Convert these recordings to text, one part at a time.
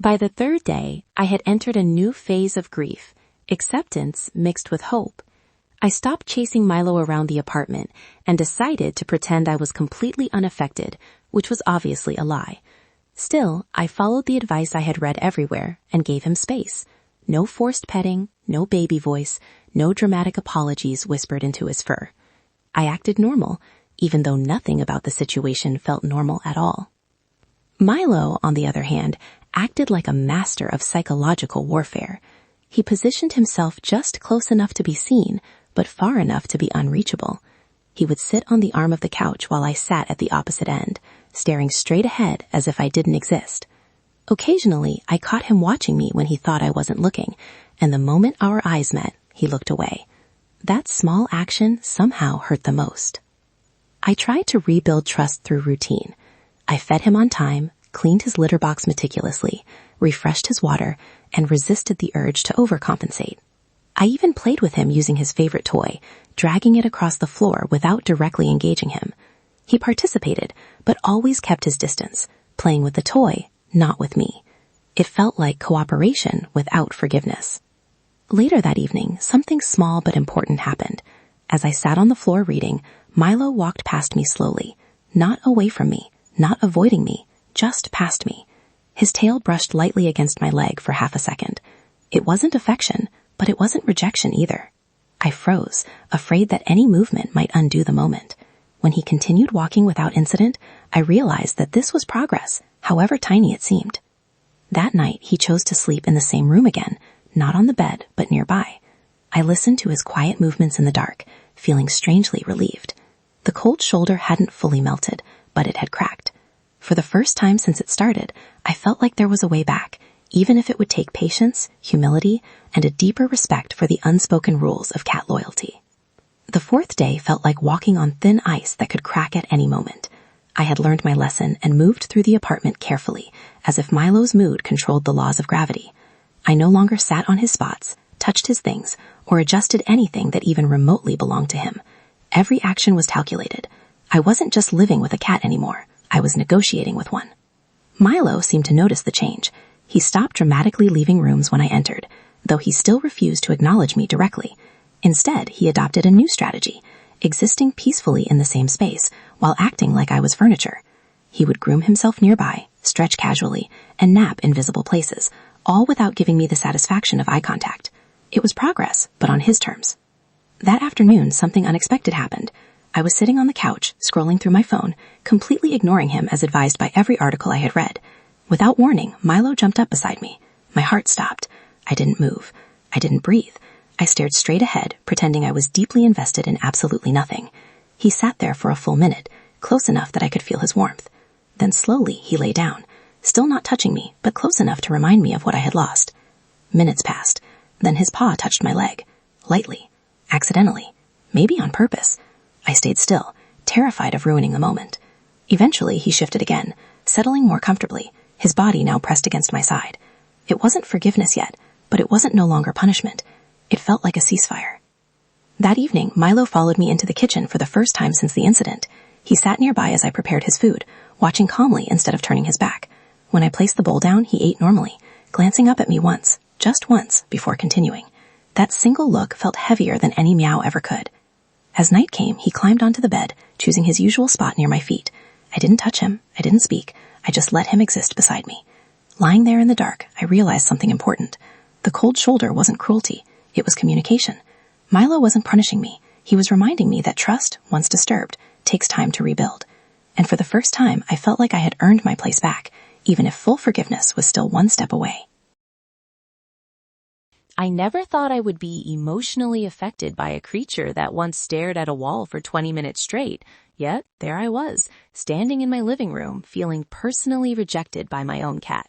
By the third day, I had entered a new phase of grief, acceptance mixed with hope. I stopped chasing Milo around the apartment and decided to pretend I was completely unaffected, which was obviously a lie. Still, I followed the advice I had read everywhere and gave him space. No forced petting, no baby voice, no dramatic apologies whispered into his fur. I acted normal, even though nothing about the situation felt normal at all. Milo, on the other hand, acted like a master of psychological warfare. He positioned himself just close enough to be seen, but far enough to be unreachable. He would sit on the arm of the couch while I sat at the opposite end, staring straight ahead as if I didn't exist. Occasionally, I caught him watching me when he thought I wasn't looking, and the moment our eyes met, he looked away. That small action somehow hurt the most. I tried to rebuild trust through routine. I fed him on time, cleaned his litter box meticulously, refreshed his water, and resisted the urge to overcompensate. I even played with him using his favorite toy, dragging it across the floor without directly engaging him. He participated, but always kept his distance, playing with the toy, not with me. It felt like cooperation without forgiveness. Later that evening, something small but important happened. As I sat on the floor reading, Milo walked past me slowly, not away from me, not avoiding me, just past me. His tail brushed lightly against my leg for half a second. It wasn't affection, but it wasn't rejection either. I froze, afraid that any movement might undo the moment. When he continued walking without incident, I realized that this was progress, however tiny it seemed. That night, he chose to sleep in the same room again, not on the bed, but nearby. I listened to his quiet movements in the dark, feeling strangely relieved. The cold shoulder hadn't fully melted, but it had cracked. For the first time since it started, I felt like there was a way back, even if it would take patience, humility, and a deeper respect for the unspoken rules of cat loyalty. The fourth day felt like walking on thin ice that could crack at any moment. I had learned my lesson and moved through the apartment carefully, as if Milo's mood controlled the laws of gravity. I no longer sat on his spots, touched his things, or adjusted anything that even remotely belonged to him. Every action was calculated. I wasn't just living with a cat anymore. I was negotiating with one. Milo seemed to notice the change. He stopped dramatically leaving rooms when I entered, though he still refused to acknowledge me directly. Instead, he adopted a new strategy, existing peacefully in the same space while acting like I was furniture. He would groom himself nearby, stretch casually, and nap in visible places, all without giving me the satisfaction of eye contact. It was progress, but on his terms. That afternoon, something unexpected happened. I was sitting on the couch, scrolling through my phone, completely ignoring him as advised by every article I had read. Without warning, Milo jumped up beside me. My heart stopped. I didn't move. I didn't breathe. I stared straight ahead, pretending I was deeply invested in absolutely nothing. He sat there for a full minute, close enough that I could feel his warmth. Then slowly he lay down, still not touching me, but close enough to remind me of what I had lost. Minutes passed. Then his paw touched my leg. Lightly. Accidentally. Maybe on purpose. I stayed still, terrified of ruining the moment. Eventually he shifted again, settling more comfortably, his body now pressed against my side. It wasn't forgiveness yet, but it wasn't no longer punishment. It felt like a ceasefire. That evening, Milo followed me into the kitchen for the first time since the incident. He sat nearby as I prepared his food, watching calmly instead of turning his back. When I placed the bowl down, he ate normally, glancing up at me once, just once, before continuing. That single look felt heavier than any meow ever could. As night came, he climbed onto the bed, choosing his usual spot near my feet. I didn't touch him. I didn't speak. I just let him exist beside me. Lying there in the dark, I realized something important. The cold shoulder wasn't cruelty. It was communication. Milo wasn't punishing me. He was reminding me that trust, once disturbed, takes time to rebuild. And for the first time, I felt like I had earned my place back, even if full forgiveness was still one step away. I never thought I would be emotionally affected by a creature that once stared at a wall for 20 minutes straight, yet there I was, standing in my living room, feeling personally rejected by my own cat.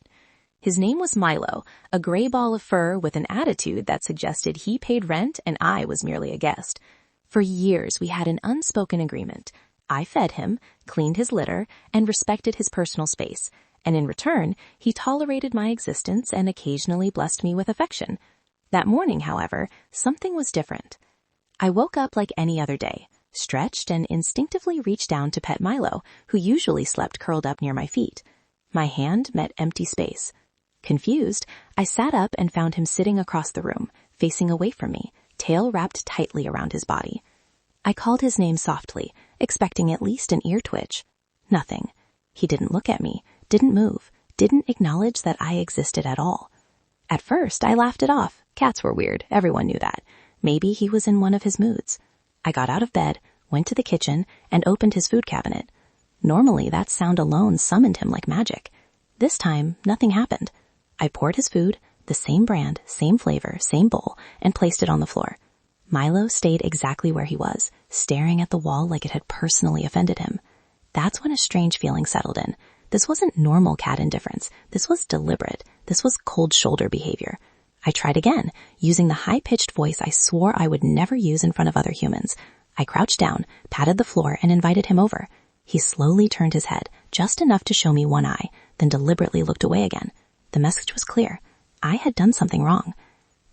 His name was Milo, a gray ball of fur with an attitude that suggested he paid rent and I was merely a guest. For years, we had an unspoken agreement. I fed him, cleaned his litter, and respected his personal space, and in return, he tolerated my existence and occasionally blessed me with affection. That morning, however, something was different. I woke up like any other day, stretched and instinctively reached down to pet Milo, who usually slept curled up near my feet. My hand met empty space. Confused, I sat up and found him sitting across the room, facing away from me, tail wrapped tightly around his body. I called his name softly, expecting at least an ear twitch. Nothing. He didn't look at me, didn't move, didn't acknowledge that I existed at all. At first, I laughed it off. Cats were weird. Everyone knew that. Maybe he was in one of his moods. I got out of bed, went to the kitchen, and opened his food cabinet. Normally, that sound alone summoned him like magic. This time, nothing happened. I poured his food, the same brand, same flavor, same bowl, and placed it on the floor. Milo stayed exactly where he was, staring at the wall like it had personally offended him. That's when a strange feeling settled in. This wasn't normal cat indifference. This was deliberate. This was cold shoulder behavior. I tried again, using the high-pitched voice I swore I would never use in front of other humans. I crouched down, patted the floor, and invited him over. He slowly turned his head, just enough to show me one eye, then deliberately looked away again. The message was clear. I had done something wrong.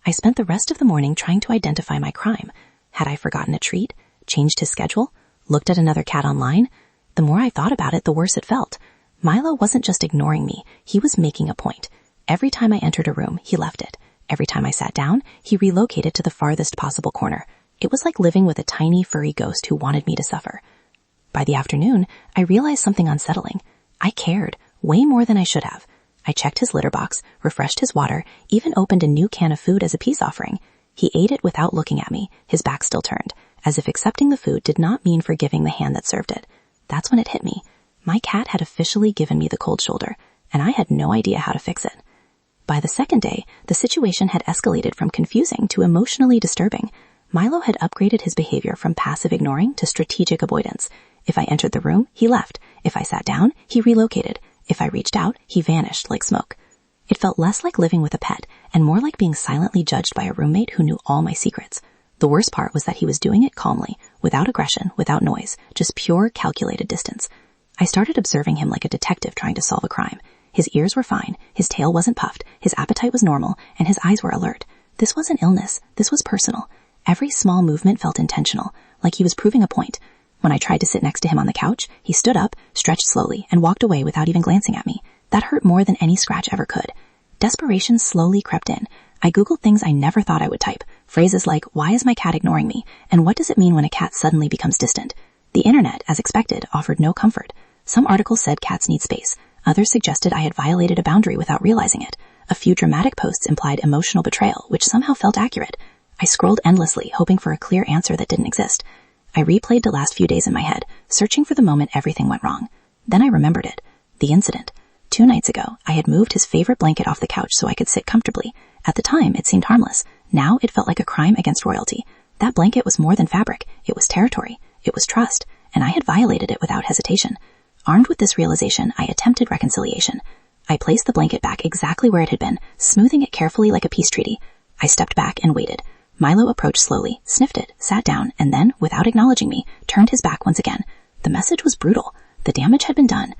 I spent the rest of the morning trying to identify my crime. Had I forgotten a treat? Changed his schedule? Looked at another cat online? The more I thought about it, the worse it felt. Milo wasn't just ignoring me. He was making a point. Every time I entered a room, he left it. Every time I sat down, he relocated to the farthest possible corner. It was like living with a tiny furry ghost who wanted me to suffer. By the afternoon, I realized something unsettling. I cared, way more than I should have. I checked his litter box, refreshed his water, even opened a new can of food as a peace offering. He ate it without looking at me, his back still turned, as if accepting the food did not mean forgiving the hand that served it. That's when it hit me. My cat had officially given me the cold shoulder, and I had no idea how to fix it. By the second day, the situation had escalated from confusing to emotionally disturbing. Milo had upgraded his behavior from passive ignoring to strategic avoidance. If I entered the room, he left. If I sat down, he relocated. If I reached out, he vanished like smoke. It felt less like living with a pet and more like being silently judged by a roommate who knew all my secrets. The worst part was that he was doing it calmly, without aggression, without noise, just pure calculated distance. I started observing him like a detective trying to solve a crime. His ears were fine, his tail wasn't puffed, his appetite was normal, and his eyes were alert. This wasn't illness, this was personal. Every small movement felt intentional, like he was proving a point. When I tried to sit next to him on the couch, he stood up, stretched slowly, and walked away without even glancing at me. That hurt more than any scratch ever could. Desperation slowly crept in. I Googled things I never thought I would type. Phrases like, why is my cat ignoring me? And what does it mean when a cat suddenly becomes distant? The internet, as expected, offered no comfort. Some articles said cats need space. Others suggested I had violated a boundary without realizing it. A few dramatic posts implied emotional betrayal, which somehow felt accurate. I scrolled endlessly, hoping for a clear answer that didn't exist. I replayed the last few days in my head, searching for the moment everything went wrong. Then I remembered it. The incident. 2 nights ago, I had moved his favorite blanket off the couch so I could sit comfortably. At the time, it seemed harmless. Now it felt like a crime against royalty. That blanket was more than fabric. It was territory. It was trust. And I had violated it without hesitation. Armed with this realization, I attempted reconciliation. I placed the blanket back exactly where it had been, smoothing it carefully like a peace treaty. I stepped back and waited. Milo approached slowly, sniffed it, sat down, and then, without acknowledging me, turned his back once again. The message was brutal. The damage had been done.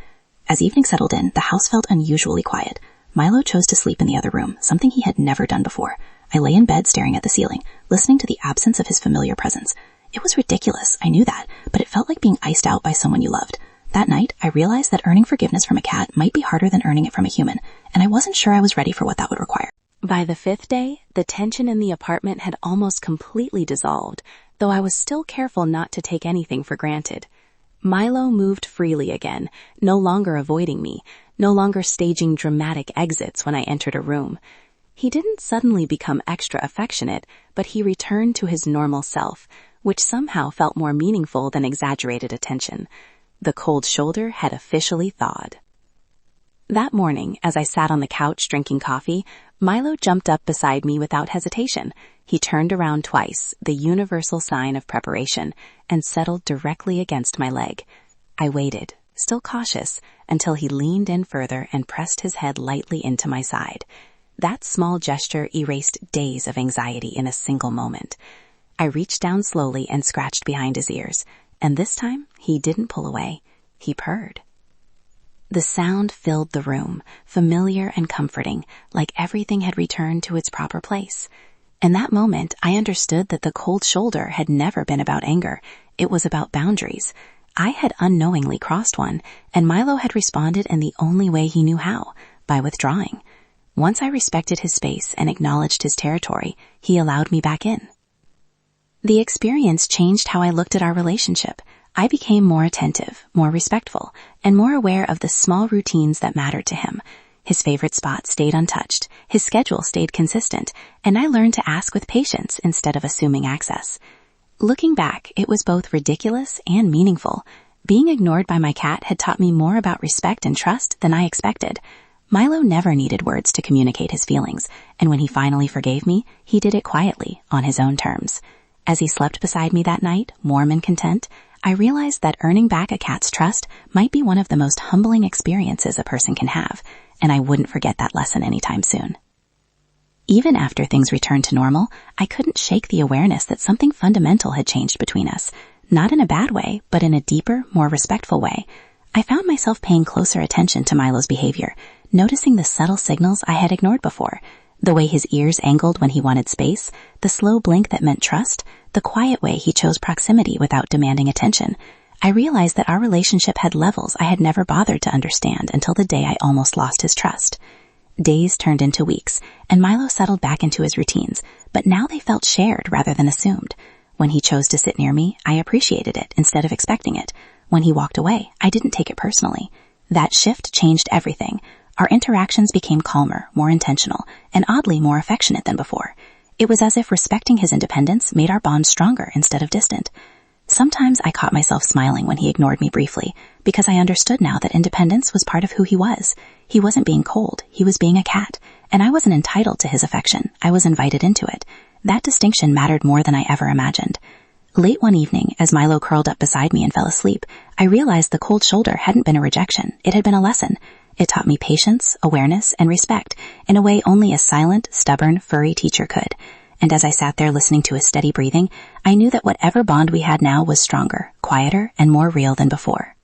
As evening settled in, the house felt unusually quiet. Milo chose to sleep in the other room, something he had never done before. I lay in bed staring at the ceiling, listening to the absence of his familiar presence. It was ridiculous, I knew that, but it felt like being iced out by someone you loved. That night, I realized that earning forgiveness from a cat might be harder than earning it from a human, and I wasn't sure I was ready for what that would require. By the 5th day, the tension in the apartment had almost completely dissolved, though I was still careful not to take anything for granted. Milo moved freely again, no longer avoiding me, no longer staging dramatic exits when I entered a room. He didn't suddenly become extra affectionate, but he returned to his normal self, which somehow felt more meaningful than exaggerated attention. The cold shoulder had officially thawed. That morning, as I sat on the couch drinking coffee, Milo jumped up beside me without hesitation. He turned around twice, the universal sign of preparation, and settled directly against my leg. I waited, still cautious, until he leaned in further and pressed his head lightly into my side. That small gesture erased days of anxiety in a single moment. I reached down slowly and scratched behind his ears, and this time he didn't pull away. He purred. The sound filled the room, familiar and comforting, like everything had returned to its proper place. In that moment, I understood that the cold shoulder had never been about anger. It was about boundaries. I had unknowingly crossed one, and Milo had responded in the only way he knew how, by withdrawing. Once I respected his space and acknowledged his territory, he allowed me back in. The experience changed how I looked at our relationship. I became more attentive, more respectful, and more aware of the small routines that mattered to him. His favorite spot stayed untouched, his schedule stayed consistent, and I learned to ask with patience instead of assuming access. Looking back, it was both ridiculous and meaningful. Being ignored by my cat had taught me more about respect and trust than I expected. Milo never needed words to communicate his feelings, and when he finally forgave me, he did it quietly, on his own terms. As he slept beside me that night, warm and content, I realized that earning back a cat's trust might be one of the most humbling experiences a person can have, and I wouldn't forget that lesson anytime soon. Even after things returned to normal, I couldn't shake the awareness that something fundamental had changed between us, not in a bad way, but in a deeper, more respectful way. I found myself paying closer attention to Milo's behavior, noticing the subtle signals I had ignored before, the way his ears angled when he wanted space, the slow blink that meant trust, the quiet way he chose proximity without demanding attention. I realized that our relationship had levels I had never bothered to understand until the day I almost lost his trust. Days turned into weeks, and Milo settled back into his routines, but now they felt shared rather than assumed. When he chose to sit near me, I appreciated it instead of expecting it. When he walked away, I didn't take it personally. That shift changed everything. Our interactions became calmer, more intentional, and oddly more affectionate than before. It was as if respecting his independence made our bond stronger instead of distant. Sometimes I caught myself smiling when he ignored me briefly, because I understood now that independence was part of who he was. He wasn't being cold, he was being a cat, and I wasn't entitled to his affection, I was invited into it. That distinction mattered more than I ever imagined. Late one evening, as Milo curled up beside me and fell asleep, I realized the cold shoulder hadn't been a rejection, it had been a lesson. It taught me patience, awareness, and respect in a way only a silent, stubborn, furry teacher could. And as I sat there listening to his steady breathing, I knew that whatever bond we had now was stronger, quieter, and more real than before.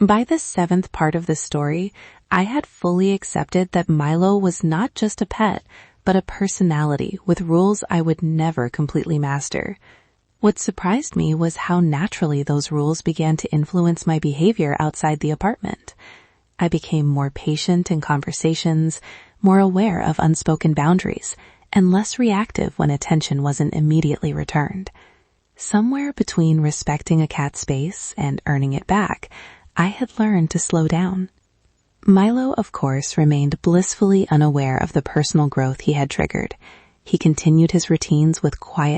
By the seventh part of the story, I had fully accepted that Milo was not just a pet, but a personality with rules I would never completely master. What surprised me was how naturally those rules began to influence my behavior outside the apartment. I became more patient in conversations, more aware of unspoken boundaries, and less reactive when attention wasn't immediately returned. Somewhere between respecting a cat's space and earning it back, I had learned to slow down. Milo, of course, remained blissfully unaware of the personal growth he had triggered. He continued his routines with quiet